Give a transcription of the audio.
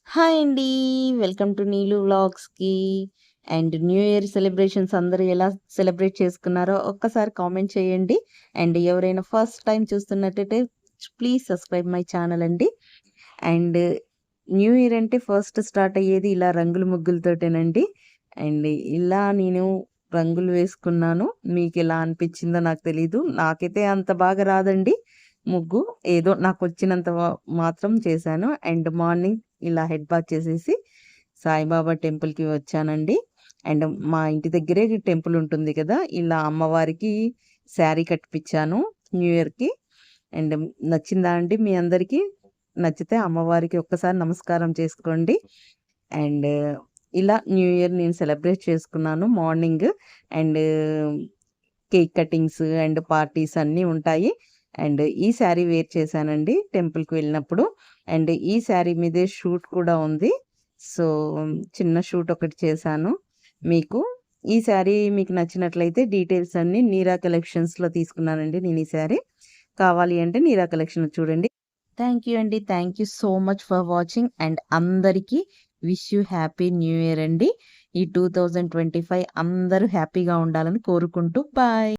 Hi అండి. Welcome to Neelu వ్లాగ్స్‌కి. And new year celebrations అందరూ ఎలా సెలబ్రేట్ చేసుకున్నారో ఒక్కసారి కామెంట్ చేయండి. అండ్ ఎవరైనా ఫస్ట్ టైమ్ చూస్తున్నట్టయితే ప్లీజ్ సబ్స్క్రైబ్ మై ఛానల్ అండి. అండ్ న్యూ ఇయర్ అంటే ఫస్ట్ స్టార్ట్ అయ్యేది ఇలా రంగుల ముగ్గులతోటేనండి. అండ్ ఇలా నేను రంగులు వేసుకున్నాను. మీకెలా అనిపించిందో నాకు తెలీదు. నాకైతే అంత బాగా రాదండి ముగ్గు. ఏదో నాకొచ్చినంత మాత్రం చేశాను. అండ్ మార్నింగ్ ఇలా హెడ్ బాత్ చేసేసి సాయిబాబా టెంపుల్‌కి వచ్చానండి. అండ్ మా ఇంటి దగ్గరే టెంపుల్ ఉంటుంది కదా! ఇలా అమ్మవారికి శారీ కట్టిపిచ్చాను న్యూ ఇయర్‌కి. అండ్ నచ్చిందా అండి మీ అందరికీ? నచ్చితే అమ్మవారికి ఒక్కసారి నమస్కారం చేసుకోండి. అండ్ ఇలా న్యూ ఇయర్ నేను సెలబ్రేట్ చేసుకున్నాను morning. And cake cuttings and parties అన్నీ ఉంటాయి. అండ్ ఈ శారీ వేర్ చేశానండి టెంపుల్‌కి వెళ్ళినప్పుడు. అండ్ ఈ శారీ మీదే షూట్ కూడా ఉంది. సో, చిన్న షూట్ ఒకటి చేశాను. మీకు ఈ శారీ మీకు నచ్చినట్లయితే డీటెయిల్స్ అన్నీ నీరా కలెక్షన్స్‌లో తీసుకున్నానండి నేను ఈ శారీ. కావాలి అంటే నీరా కలెక్షన్ చూడండి. థ్యాంక్ యూ అండి. Thank you so much for watching. And అందరికీ wish you happy new year అండి. ఈ 2025 అందరూ హ్యాపీగా ఉండాలని కోరుకుంటూ బాయ్.